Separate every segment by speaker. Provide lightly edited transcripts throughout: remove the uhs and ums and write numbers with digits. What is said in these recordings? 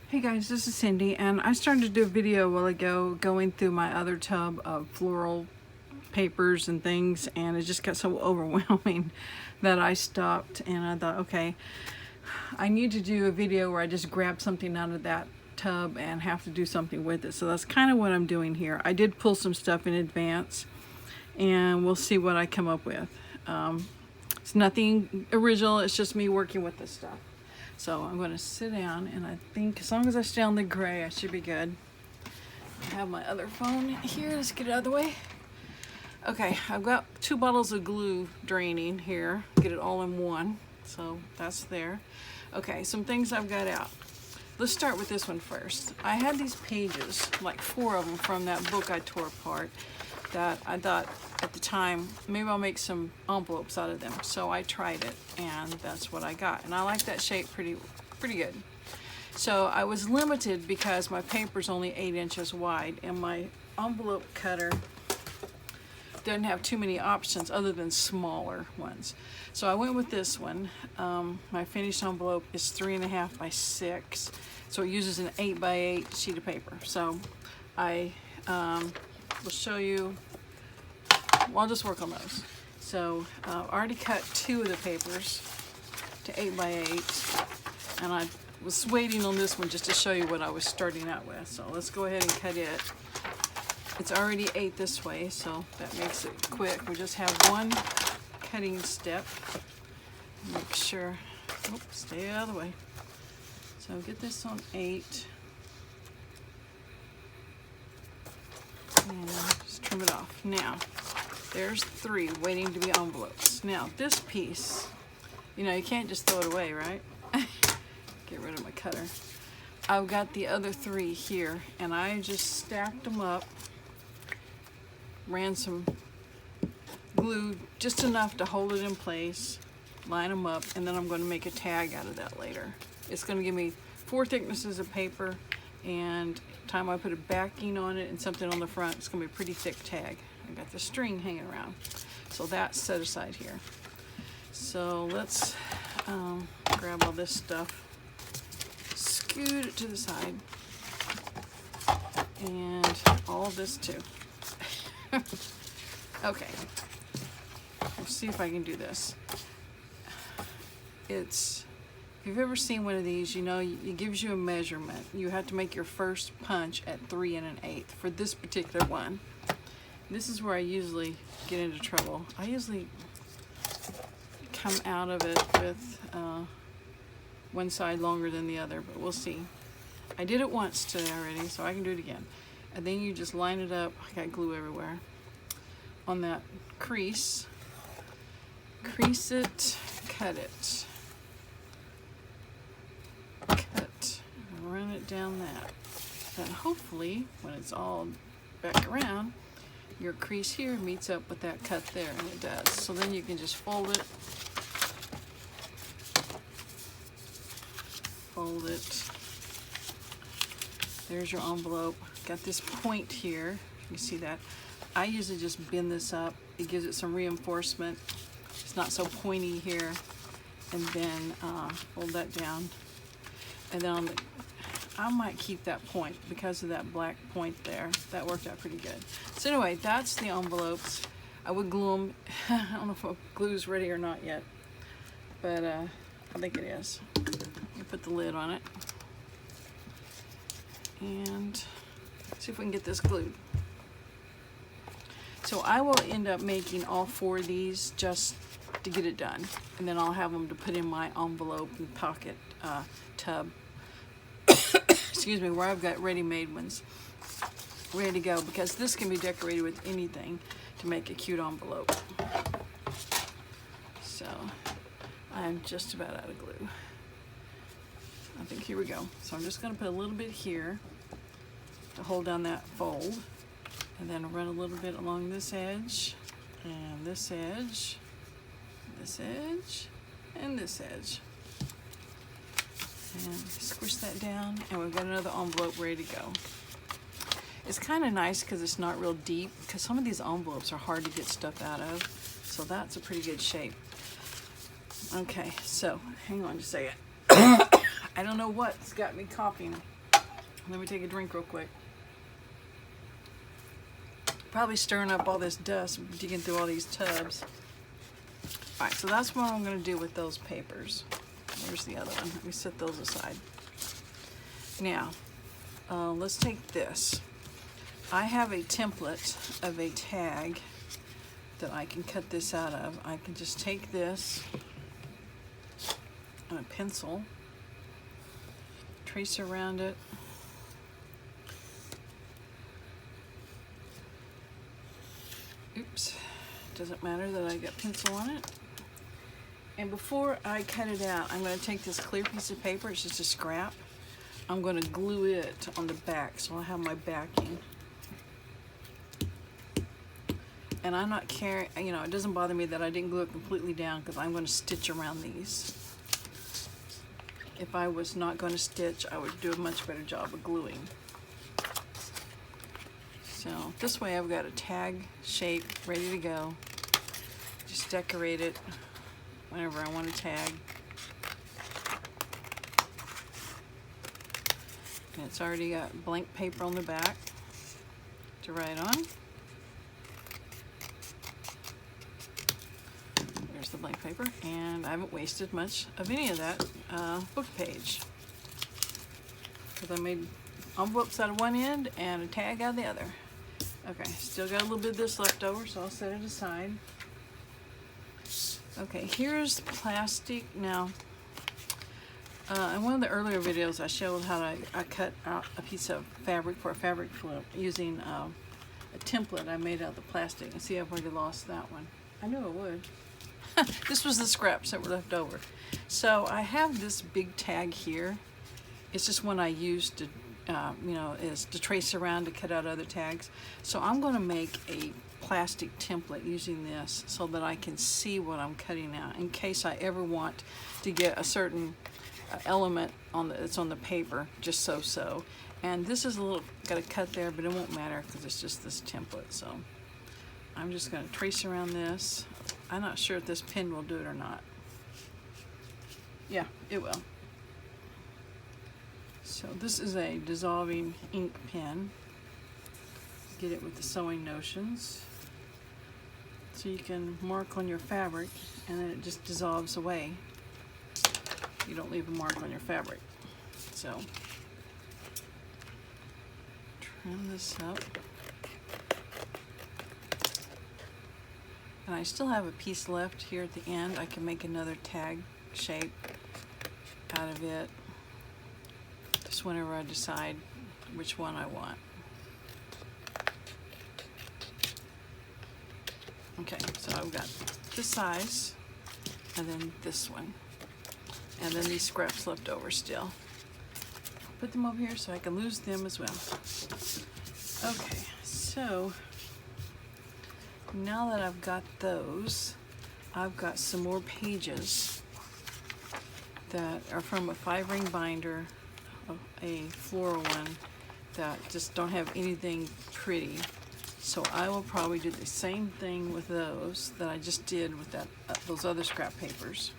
Speaker 1: Hey guys, this is Cindy, and I started to do a video a while ago going through my other tub of floral papers and things, and it just got so overwhelming that I stopped, and I thought, okay, I need to do a video where I just grab something out of that tub and have to do something with it. So that's kind of what I'm doing here. I did pull some stuff in advance, and we'll see what I come up with. It's nothing original, it's just me working with this stuff. So I'm going to sit down, and I think as long as I stay on the gray, I should be good. I have my other phone here. Let's get it out of the way. Okay, I've got 2 bottles of glue draining here. Get it all in one. So that's there. Okay, some things I've got out. Let's start with this one first. I had these pages, like 4 of them from that book I tore apart, that I thought at the time, maybe I'll make some envelopes out of them. So I tried it, and that's what I got. And I like that shape pretty good. So I was limited because my paper's only 8 inches wide, and my envelope cutter doesn't have too many options other than smaller ones. So I went with this one. My finished envelope is 3.5 by 6. So it uses an 8 by 8 sheet of paper. So I will show you. Well, I'll just work on those. So I already cut 2 of the papers to 8 by 8, and I was waiting on this one just to show you what I was starting out with. So let's go ahead and cut it. It's already 8 this way, so that makes it quick. We just have one cutting step. Make sure, stay out of the way. So get this on 8. And just trim it off. Now, there's 3 waiting to be envelopes. Now, this piece, you can't just throw it away, right? Get rid of my cutter. I've got the other 3 here, and I just stacked them up, ran some glue, just enough to hold it in place, line them up, and then I'm going to make a tag out of that later. It's going to give me 4 thicknesses of paper, and time I put a backing on it and something on the front, it's going to be a pretty thick tag. I got the string hanging around, so that's set aside here. So let's grab all this stuff, scoot it to the side, and all this too. Okay, we'll see if I can do this. If you've ever seen one of these, it gives you a measurement. You have to make your first punch at 3 1/8 for this particular one. This is where I usually get into trouble. I usually come out of it with one side longer than the other, but we'll see. I did it once today already, so I can do it again. And then you just line it up. I got glue everywhere. On that crease, crease it, cut it. Cut, run it down that. And hopefully, when it's all back around, your crease here meets up with that cut there, and it does. So then you can just fold it. Fold it. There's your envelope. Got this point here. You see that? I usually just bend this up. It gives it some reinforcement. It's not so pointy here. And then fold that down. And then I might keep that point because of that black point there. That worked out pretty good. So anyway, that's the envelopes. I would glue them. I don't know if glue's ready or not yet, but I think it is. You put the lid on it and see if we can get this glued. So I will end up making all 4 of these just to get it done, and then I'll have them to put in my envelope and pocket tub. Excuse me, where I've got ready-made ones ready to go, because this can be decorated with anything to make a cute envelope. So I'm just about out of glue. I think here we go. So I'm just going to put a little bit here to hold down that fold, and then run a little bit along this edge, and this edge, this edge, and this edge. And squish that down, and we've got another envelope ready to go. It's kind of nice because it's not real deep, because some of these envelopes are hard to get stuff out of. So that's a pretty good shape. Okay, so hang on just a second. I don't know what's got me coughing. Let me take a drink real quick. Probably stirring up all this dust, digging through all these tubs. All right, so that's what I'm going to do with those papers. Where's the other one? Let me set those aside. Now, let's take this. I have a template of a tag that I can cut this out of. I can just take this and a pencil, trace around it. Oops, doesn't matter that I got pencil on it. And before I cut it out, I'm going to take this clear piece of paper, it's just a scrap. I'm going to glue it on the back so I'll have my backing. And I'm not caring, you know, it doesn't bother me that I didn't glue it completely down because I'm going to stitch around these. If I was not going to stitch, I would do a much better job of gluing. So this way I've got a tag shape ready to go. Just decorate it whenever I want to tag. And it's already got blank paper on the back to write on. There's the blank paper, and I haven't wasted much of any of that book page because I made envelopes out of one end and a tag out of the other. Okay, still got a little bit of this left over, so I'll set it aside. Okay, here's plastic. Now, in one of the earlier videos, I showed how I cut out a piece of fabric for a fabric flip using a template I made out of the plastic. And see, I've already lost that one. I knew I would. This was the scraps that were left over. So I have this big tag here. It's just one I used to you know, is to trace around to cut out other tags. So I'm going to make a plastic template using this so that I can see what I'm cutting out in case I ever want to get a certain element on that's on the paper, just so. And this is a little, got a cut there, but it won't matter because it's just this template. So I'm just going to trace around this. I'm not sure if this pen will do it or not. Yeah, it will. So this is a dissolving ink pen. Get it with the sewing notions. So you can mark on your fabric and then it just dissolves away. You don't leave a mark on your fabric. So trim this up. And I still have a piece left here at the end. I can make another tag shape out of it. Just whenever I decide which one I want. Okay, so I've got this size, and then this one, and then these scraps left over still. Put them over here so I can lose them as well. Okay, so now that I've got those, I've got some more pages that are from a 5-ring binder, a floral one that just don't have anything pretty. So I will probably do the same thing with those that I just did with that those other scrap papers.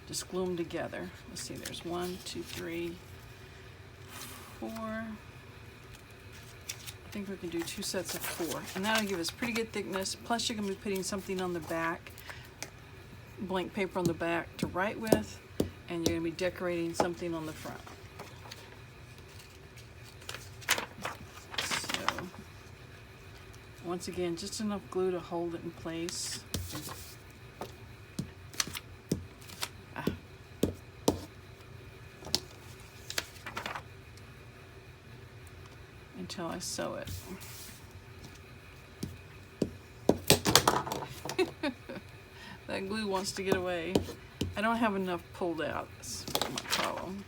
Speaker 1: Just glue them together. Let's see, there's 1, 2, 3, 4. I think we can do 2 sets of 4. And that'll give us pretty good thickness. Plus you're going to be putting something on the back, blank paper on the back to write with, and you're going to be decorating something on the front. Once again, just enough glue to hold it in place. Until I sew it. That glue wants to get away. I don't have enough pulled out. That's my problem.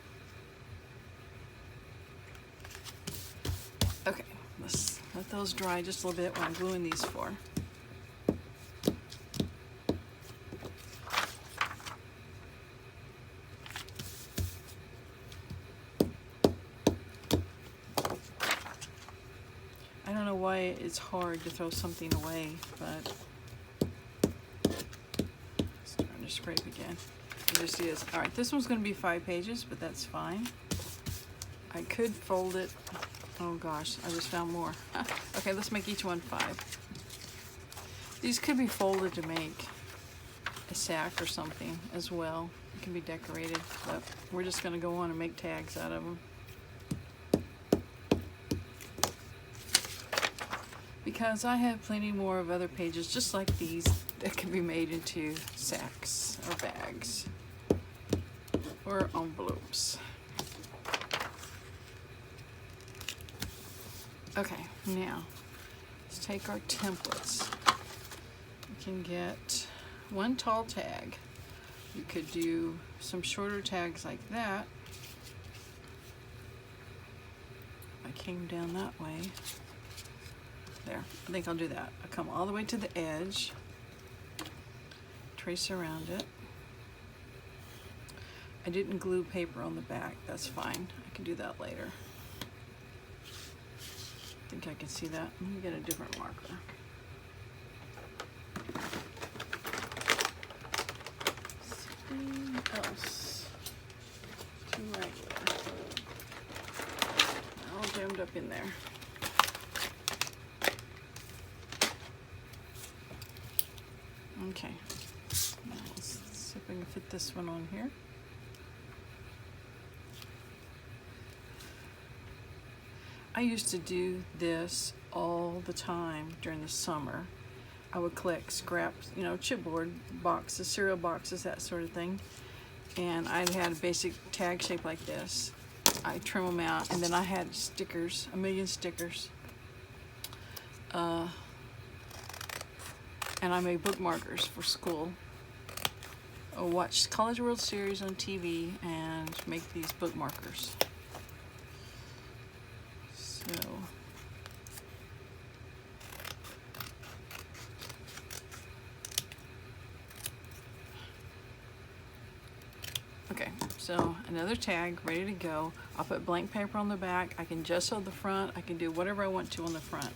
Speaker 1: Okay, let's let those dry just a little bit while I'm gluing these 4. I don't know why it's hard to throw something away, but it's starting to scrape again. It just is. All right, this one's going to be 5 pages, but that's fine. I could fold it. Oh gosh, I just found more. Okay, let's make each one 5. These could be folded to make a sack or something as well. It can be decorated, but we're just going to go on and make tags out of them. Because I have plenty more of other pages just like these that can be made into sacks or bags or envelopes. Okay, now let's take our templates. We can get one tall tag. You could do some shorter tags like that. I came down that way. There, I think I'll do that. I'll come all the way to the edge, trace around it. I didn't glue paper on the back, that's fine. I can do that later. I think I can see that. Let me get a different marker. Something else. Too regular. All jammed up in there. Okay, now let's see if I can fit this one on here. I used to do this all the time during the summer. I would collect scraps, you know, chipboard boxes, cereal boxes, that sort of thing. And I had a basic tag shape like this. I trim them out, and then I had stickers, a million stickers. And I made bookmarkers for school. I watched College World Series on TV and make these bookmarkers. So, okay, so another tag ready to go. I'll put blank paper on the back. I can gesso the front. I can do whatever I want to on the front.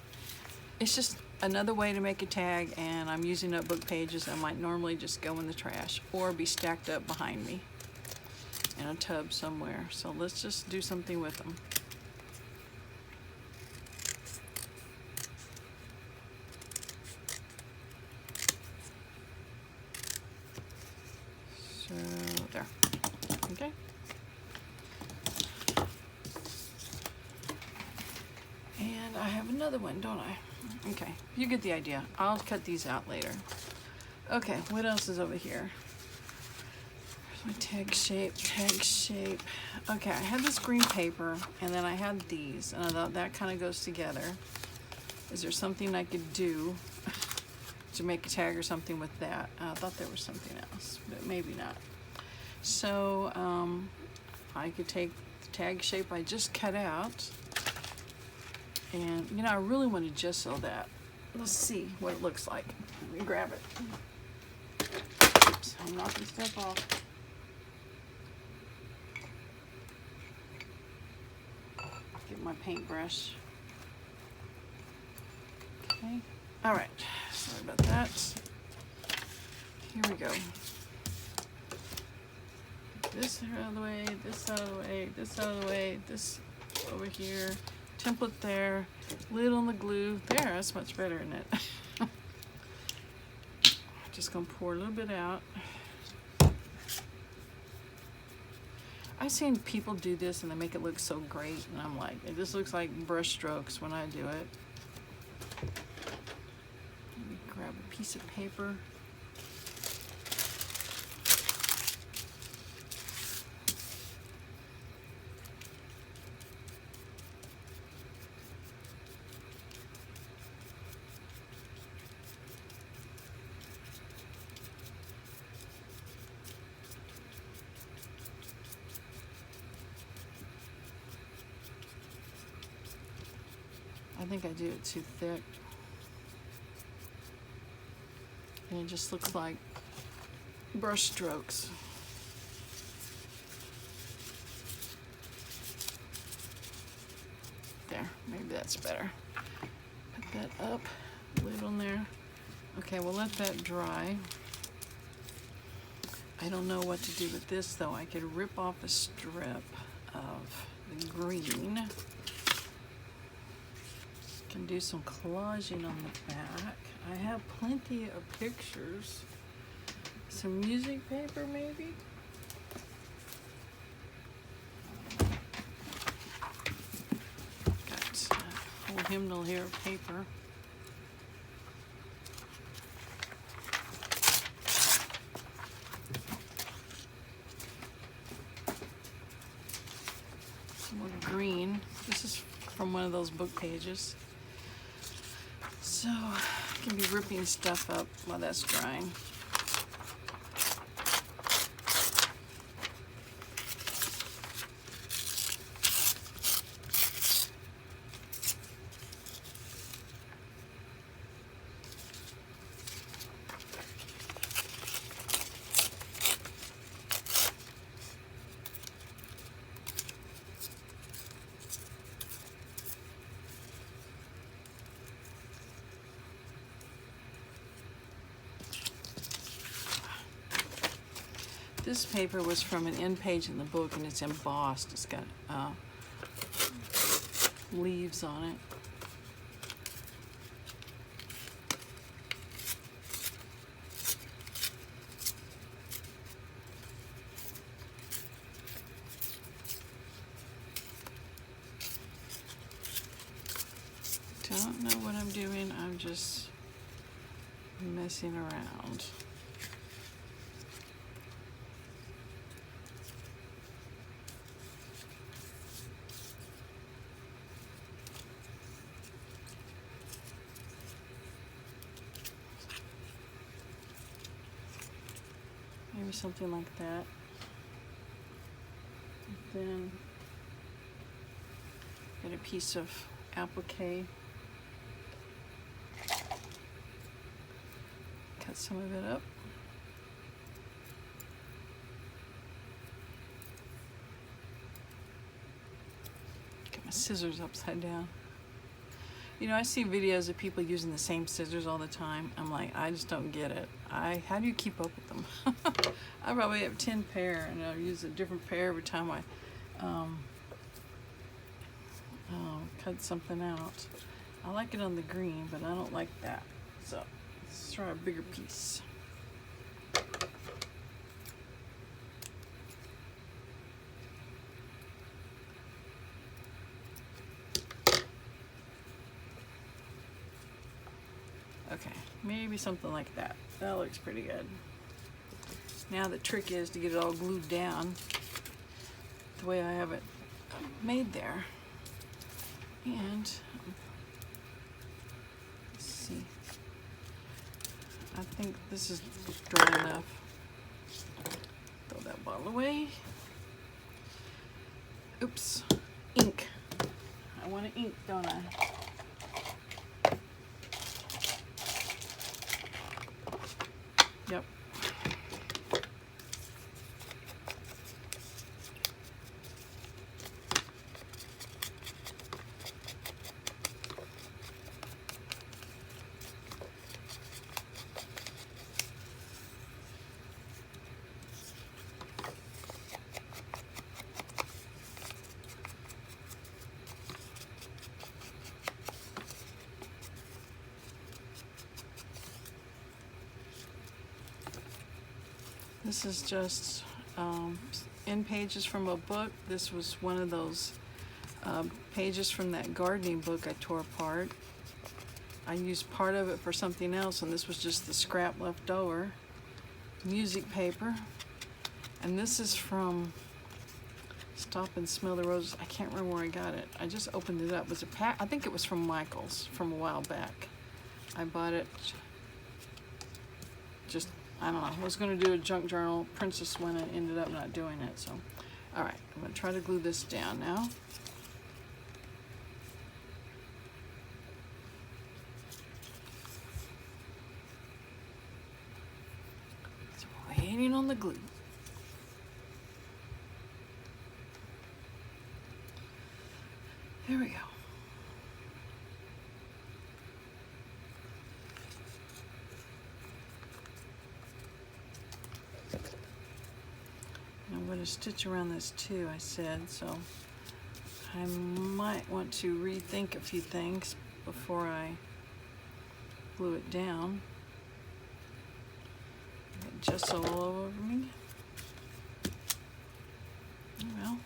Speaker 1: It's just another way to make a tag, and I'm using up book pages that might normally just go in the trash or be stacked up behind me in a tub somewhere. So let's just do something with them. So there, okay. And I have another one, don't I? Okay, you get the idea. I'll cut these out later. Okay, what else is over here? Where's my tag shape, tag shape. Okay, I had this green paper, and then I had these, and I thought that kind of goes together. Is there something I could do to make a tag or something with that? I thought there was something else, but maybe not. So, I could take the tag shape I just cut out, and, you know, I really want to gesso that. Let's see what it looks like. Let me grab it. Oops, I'm knocking stuff off. Get my paintbrush. Okay. All right. Sorry about that. Here we go. This out of the way, this out of the way, this out of the way, this over here. Template there, lid on the glue. There, that's much better, isn't it? Just gonna pour a little bit out. I've seen people do this and they make it look so great, and I'm like, it just looks like brush strokes when I do it. Let me grab a piece of paper. I think I do it too thick. And it just looks like brush strokes. There, maybe that's better. Put that up, lid on there. Okay, we'll let that dry. I don't know what to do with this though. I could rip off a strip of the green. Can do some collaging on the back. I have plenty of pictures. Some music paper maybe? Got a whole hymnal here of paper. Some more green. This is from one of those book pages. So I can be ripping stuff up while that's drying. This paper was from an end page in the book, and it's embossed. It's got leaves on it. Don't know what I'm doing. I'm just messing around. Maybe something like that. Then get a piece of applique. Cut some of it up. Get my scissors upside down. You know, I see videos of people using the same scissors all the time. I'm like, I just don't get it. How do you keep up with them? I probably have 10 pair, and I'll use a different pair every time I cut something out. I like it on the green, but I don't like that. So let's try a bigger piece. Okay, maybe something like that. That looks pretty good. Now the trick is to get it all glued down the way I have it made there. And let's see. I think this is dry enough. Throw that bottle away. Oops, ink. I want to ink, don't I? Yep. This is just end pages from a book. This was one of those pages from that gardening book I tore apart. I used part of it for something else, and this was just the scrap left over. Music paper. And this is from Stop and Smell the Roses. I can't remember where I got it. I just opened it up. It was a pack. I think it was from Michael's from a while back. I bought it just, I don't know, I was going to do a junk journal princess when I ended up not doing it. So, all right, I'm going to try to glue this down now. So waiting on the glue. There we go. Now what to stitch around this too, I said, so I might want to rethink a few things before I glue it down. Got gesso all over me. Oh well.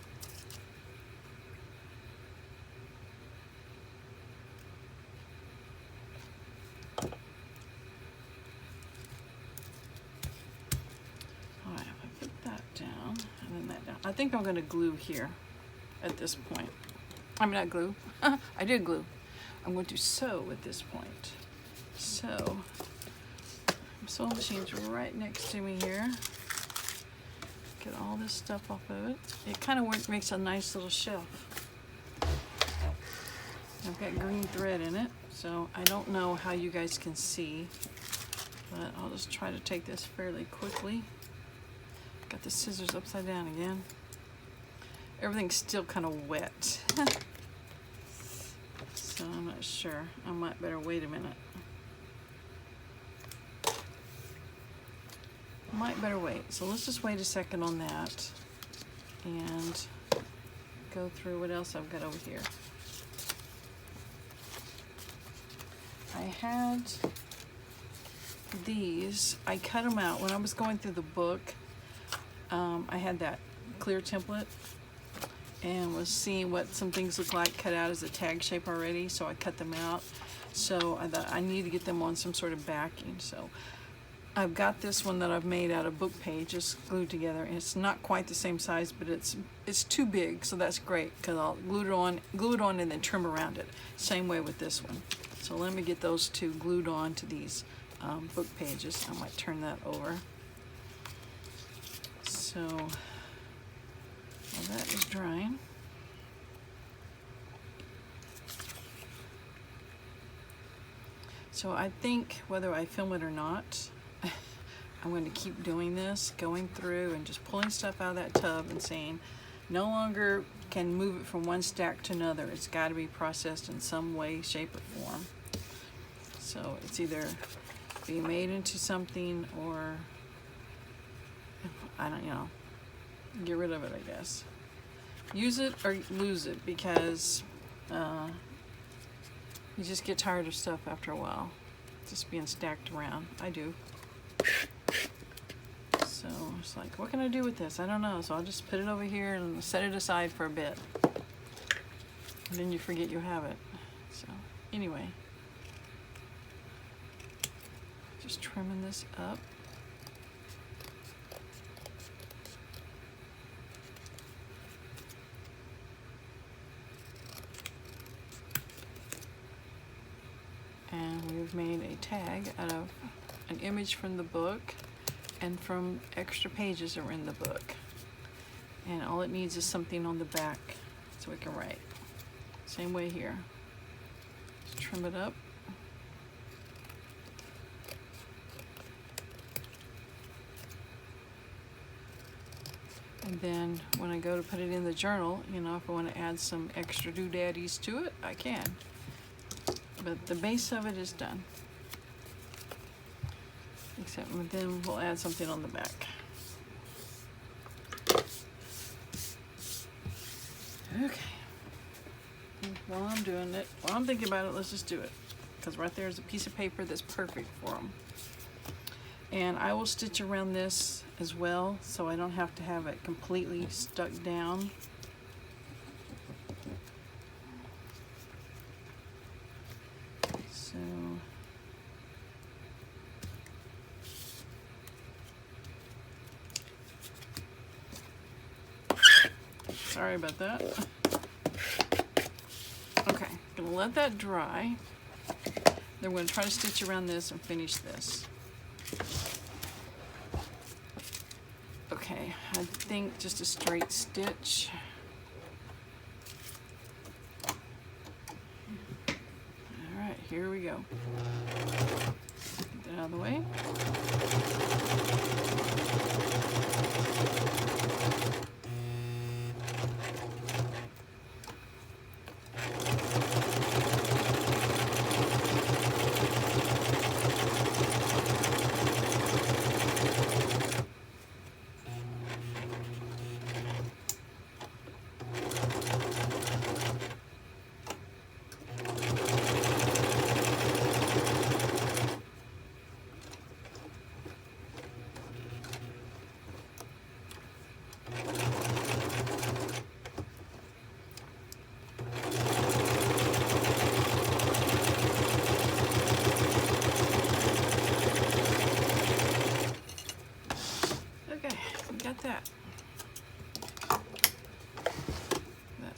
Speaker 1: Alright, if I put that down and then that down. I think I'm going to glue here at this point. I mean, not glue. I did glue. I'm going to sew at this point. So, sewing machine's right next to me here. Get all this stuff off of it. It kind of makes a nice little shelf. I've got green thread in it, so I don't know how you guys can see, but I'll just try to take this fairly quickly. Got the scissors upside down again. Everything's still kind of wet. So I'm not sure. I might better wait a minute. Might better wait. So let's just wait a second on that and go through what else I've got over here. I had these. I cut them out when I was going through the book. I had that clear template and was seeing what some things look like cut out as a tag shape already, so I cut them out. So I thought I need to get them on some sort of backing. So I've got this one that I've made out of book pages glued together, and it's not quite the same size, but it's too big, so that's great because I'll glue it on and then trim around it. Same way with this one. So let me get those two glued on to these book pages. I might turn that over. So while that is drying, so I think whether I film it or not, I'm going to keep doing this, going through and just pulling stuff out of that tub and saying, no longer can move it from one stack to another. It's got to be processed in some way, shape, or form. So it's either be made into something or, I don't know, get rid of it, I guess. Use it or lose it, because you just get tired of stuff after a while, just being stacked around. I do. So it's like, what can I do with this? I don't know. So I'll just put it over here and set it aside for a bit. And then you forget you have it. So anyway, just trimming this up. And we've made a tag out of an image from the book and from extra pages that were in the book. And all it needs is something on the back so we can write. Same way here. Just trim it up. And then when I go to put it in the journal, you know, if I want to add some extra doodaddies to it, I can. But the base of it is done. Except then we'll add something on the back. Okay. While I'm doing it, while I'm thinking about it, let's just do it. Because right there is a piece of paper that's perfect for them. And I will stitch around this as well, so I don't have to have it completely stuck down. So sorry about that. Okay, gonna let that dry. Then we're gonna try to stitch around this and finish this. Okay, I think just a straight stitch. All right, here we go. Get that out of the way.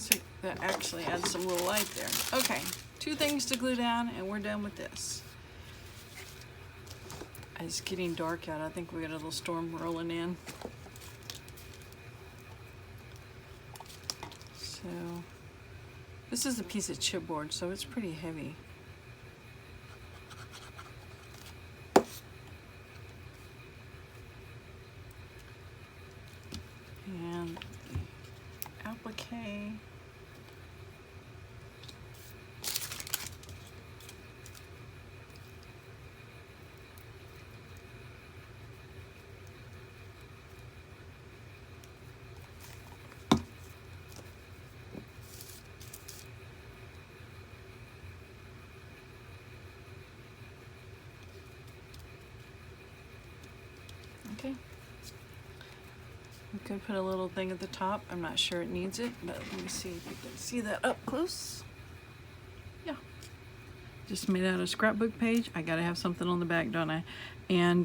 Speaker 1: So that actually adds some little light there. Okay, 2 things to glue down and we're done with this. It's getting dark out. I think we got a little storm rolling in. So this is a piece of chipboard, so it's pretty heavy. And the applique. Okay. We could put a little thing at the top. I'm not sure it needs it, but let me see if you can see that up close. Yeah. Just made out a scrapbook page. I gotta have something on the back, don't I? And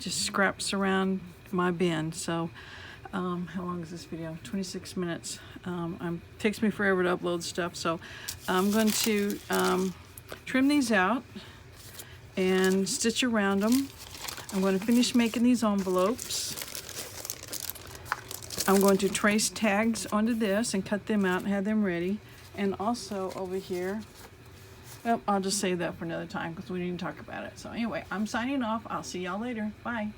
Speaker 1: just scraps around my bin. So how long is this video? 26 minutes. Takes me forever to upload stuff. So I'm going to trim these out and stitch around them. I'm going to finish making these envelopes. I'm going to trace tags onto this and cut them out and have them ready. And also over here, well, I'll just save that for another time because we didn't talk about it. So anyway, I'm signing off. I'll see y'all later. Bye.